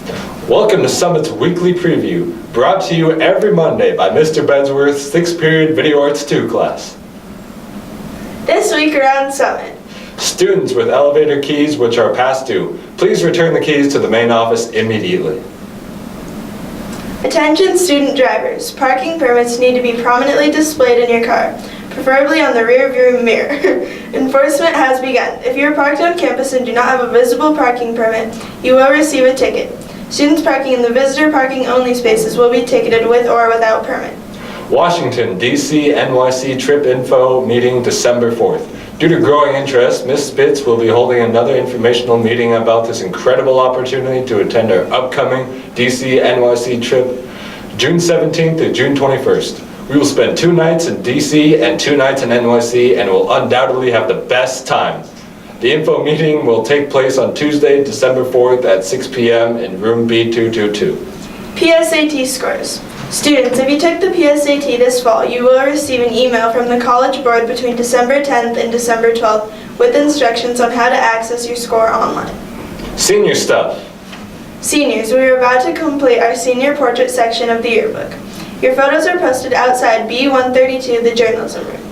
Welcome to Summit's weekly preview, brought to you every Monday by Mr. Bedsworth's 6th period Video Arts 2 class. This week around Summit. Students with elevator keys which are past due, please return the keys to the main office immediately. Attention student drivers. Parking permits need to be prominently displayed in your car, preferably on the rear view mirror. Enforcement has begun. If you are parked on campus and do not have a visible parking permit, you will receive a ticket. Students parking in the visitor parking only spaces will be ticketed with or without permit. Washington, D.C. NYC trip info meeting December 4th. Due to growing interest, Ms. Spitz will be holding another informational meeting about this incredible opportunity to attend our upcoming D.C. NYC trip June 17th to June 21st. We will spend 2 nights in D.C. and 2 nights in NYC and will undoubtedly have the best time. The info meeting will take place on Tuesday, December 4th at 6 p.m. in room B222. PSAT scores. Students, if you took the PSAT this fall, you will receive an email from the College Board between December 10th and December 12th with instructions on how to access your score online. Senior stuff. Seniors, we are about to complete our senior portrait section of the yearbook. Your photos are posted outside B132, the journalism room.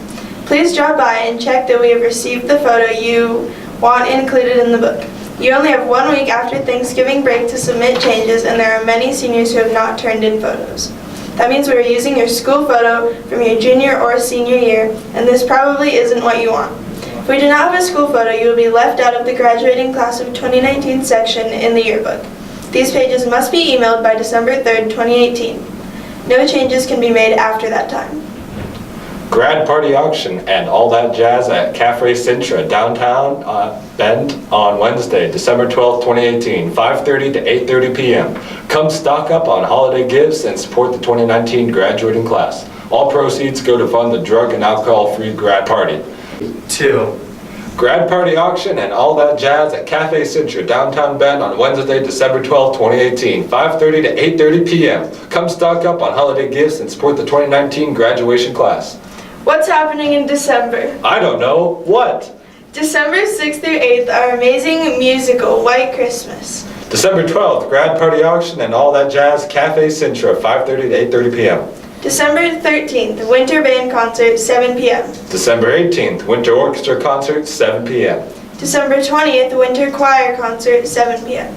Please drop by and check that we have received the photo you want included in the book. You only have 1 week after Thanksgiving break to submit changes, and there are many seniors who have not turned in photos. That means we are using your school photo from your junior or senior year, and this probably isn't what you want. If we do not have a school photo, you will be left out of the graduating class of 2019 section in the yearbook. These pages must be emailed by December 3rd, 2018. No changes can be made after that time. Grad party auction and all that jazz at Cafe Sintra, downtown Bend on Wednesday, December 12th, 2018, 5:30 to 8:30 p.m. Come stock up on holiday gifts and support the 2019 graduating class. All proceeds go to fund the drug and alcohol-free grad party. 2. Grad party auction and all that jazz at Cafe Sintra, downtown Bend on Wednesday, December 12th, 2018, 5:30 to 8:30 p.m. Come stock up on holiday gifts and support the 2019 graduation class. What's happening in December? I don't know. What? December 6th through 8th, our amazing musical, White Christmas. December 12th, grad party auction and all that jazz, Cafe Sintra, 5:30 to 8:30 p.m. December 13th, winter band concert, 7 p.m. December 18th, winter orchestra concert, 7 p.m. December 20th, winter choir concert, 7 p.m.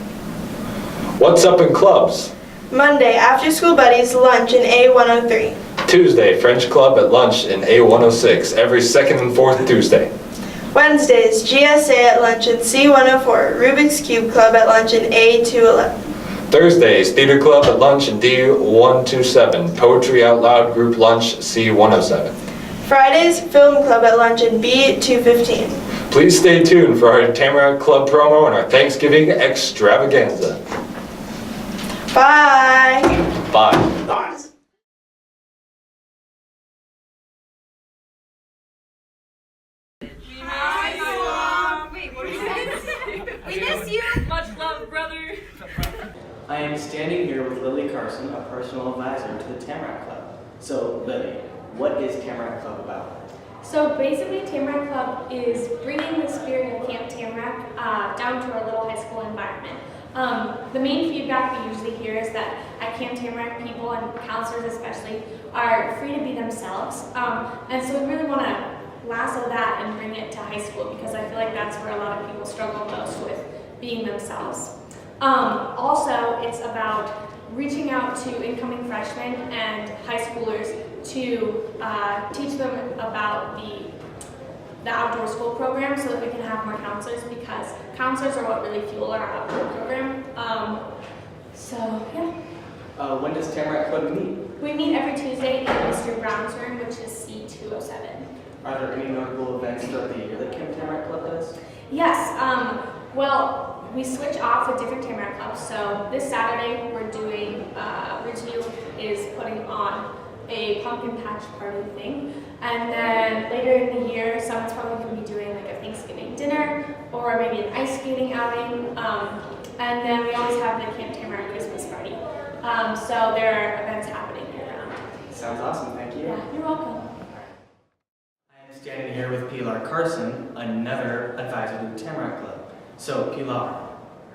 What's up in clubs? Monday, after school buddies, lunch in A103. Tuesday, French club at lunch in A106, every second and fourth Tuesday. Wednesdays, GSA at lunch in C104, Rubik's Cube Club at lunch in A211. Thursdays, theater club at lunch in D127, poetry out loud group lunch C107. Fridays, film club at lunch in B215. Please stay tuned for our Tamarack Club promo and our Thanksgiving extravaganza. Bye! Bye. Bye. We miss you! Much love, brother! I am standing here with Lily Carson, a personal advisor to the Tamarack Club. So, Lily, what is Tamarack Club about? So basically, Tamarack Club is bringing the spirit of Camp Tamarack down to our little high school environment. The main feedback we usually hear is that at Camp Tamarack, people and counselors especially are free to be themselves. And so we really want to lasso that and bring it to high school because I feel like that's where a lot of people struggle most with being themselves. Also, it's about reaching out to incoming freshmen and high schoolers to teach them about the outdoor school program so that we can have more counselors because counselors are what really fuel our outdoor program. When does Tamarack Club meet? We meet every Tuesday in Mr. Brown's room, which is C207. Are there any notable events throughout the year that Camp Tamarack Club does? Yes, well, we switch off with different Tamarack clubs. So this Saturday we're doing, Ridgeview is putting on a pumpkin patch party thing. And then later in the year, Summit's probably going to be doing like a Thanksgiving dinner or maybe an ice skating outing. And then we always have the Camp Tamarack Christmas party. So there are events happening year round. Sounds awesome, thank you. Yeah, you're welcome. I am standing here with Pilar Carson, another advisor to the Tamarack Club. So, Pilar,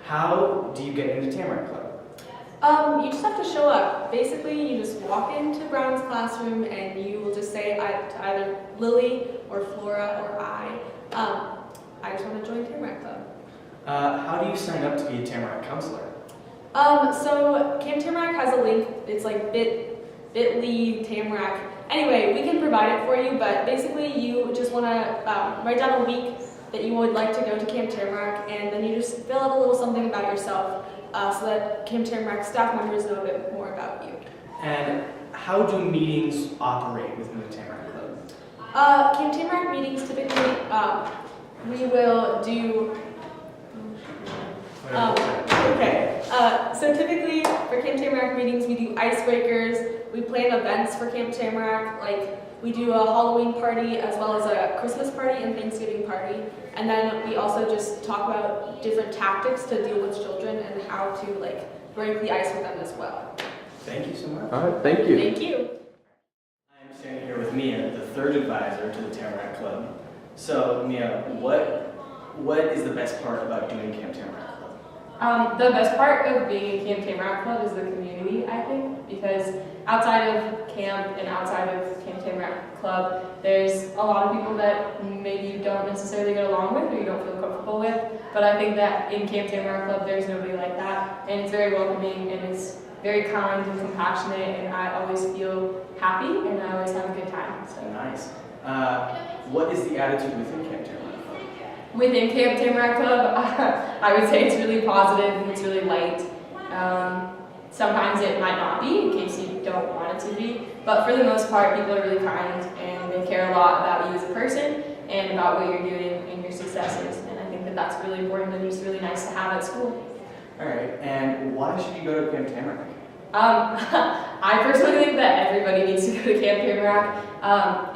how do you get into Tamarack Club? You just have to show up. Basically, you just walk into Brown's classroom and you will just say to either Lily or Flora or I just want to join Tamarack Club. How do you sign up to be a Tamarack counselor? So Camp Tamarack has a link. It's like bit.ly Tamarack. Anyway, we can provide it for you, but basically you just want to write down a week that you would like to go to Camp Tamarack, and then you just fill out a little something about yourself so that Camp Tamarack staff members know a bit more about you. And how do meetings operate within the Tamarack Club? Camp Tamarack meetings typically, we will do so typically for Camp Tamarack meetings, we do icebreakers, we plan events for Camp Tamarack, like we do a Halloween party as well as a Christmas party and Thanksgiving party. And then we also just talk about different tactics to deal with children and how to like break the ice with them as well. Thank you so much. All right, thank you. Thank you. I'm standing here with Mia, the third advisor to the Tamarack Club. So Mia, what is the best part about doing Camp Tamarack Club? The best part of being in Camp Tamarack Club is the community, I think, because outside of camp and outside of Camp Tamarack Club, there's a lot of people that maybe you don't necessarily get along with or you don't feel comfortable with, but I think that in Camp Tamarack Club there's nobody like that, and it's very welcoming and it's very kind and compassionate, and I always feel happy and I always have a good time. So. Nice. What is the attitude within Camp Tamarack Club? Within Camp Tamarack Club, I would say it's really positive and it's really light. Sometimes it might not be, in case you don't want it to be, but for the most part, people are really kind and they care a lot about you as a person and about what you're doing and your successes, and I think that that's really important and it's really nice to have at school. All right, and why should you go to Camp Tamarack? I personally think that everybody needs to go to Camp Tamarack.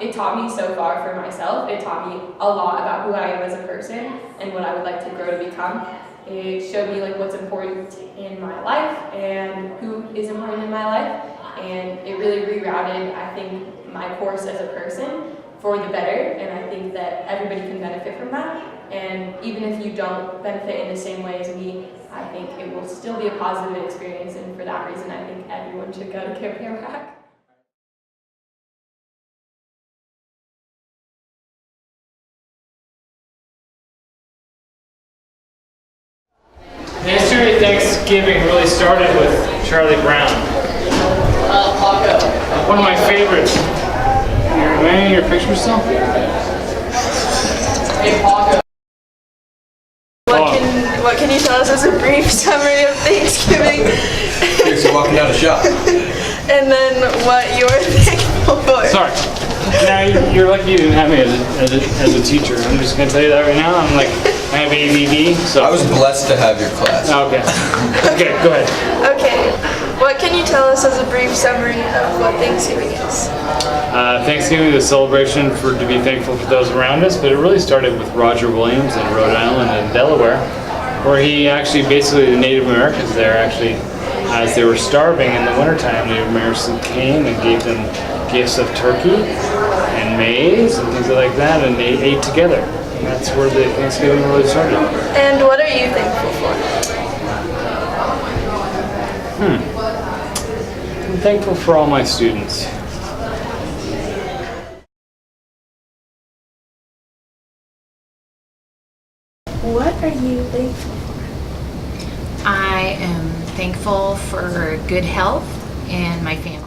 It taught me so far for myself. It taught me a lot about who I am as a person and what I would like to grow to become. It showed me like what's important in my life and who is important in my life, and it really rerouted, I think, my course as a person for the better, and I think that everybody can benefit from that. And even if you don't benefit in the same way as me, I think it will still be a positive experience, and for that reason I think everyone should go to Camp Tamarack. The history of Thanksgiving really started with Charlie Brown. One of my favorites. Am I in your picture still? What can you tell us as a brief summary of Thanksgiving? You're walking down a shop. And then what you're thankful for. Sorry. Now you're lucky you didn't have me as a teacher. I'm just gonna tell you that right now. I have ADD, so. I was blessed to have your class. Okay. Okay, go ahead. Okay, what can you tell us as a brief summary of what Thanksgiving is? Thanksgiving is a celebration to be thankful for those around us, but it really started with Roger Williams in Rhode Island and Delaware, where he actually, basically the Native Americans there actually, as they were starving in the wintertime, Native Americans came and gave them gifts of turkey and maize and things like that, and they ate together. And that's where the Thanksgiving really started. And what are you thankful for? I'm thankful for all my students. What are you thankful for? I am thankful for good health and my family.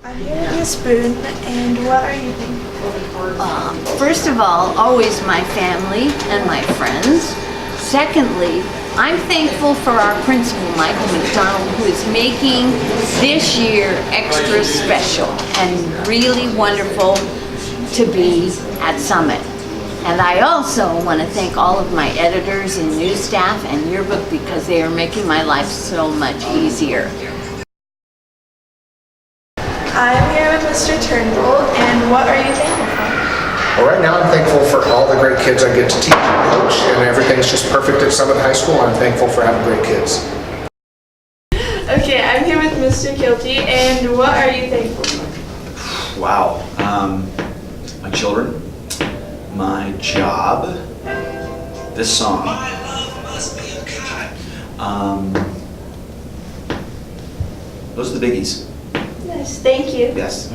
I'm here with Miss Boone, and what are you thankful for? First of all, always my family and my friends. Secondly, I'm thankful for our principal, Michael McDonald, who is making this year extra special and really wonderful to be at Summit. And I also want to thank all of my editors and news staff and yearbook because they are making my life so much easier. I'm here with Mr. Turnbull, and what are you thankful for? Well, right now I'm thankful for all the great kids I get to teach and coach, and everything's just perfect at Summit High School. I'm thankful for having great kids. Okay, I'm here with Mr. Kilty, and what are you thankful for? Wow. My children, my job, this song, Those are the biggies. Yes, thank you. Yes.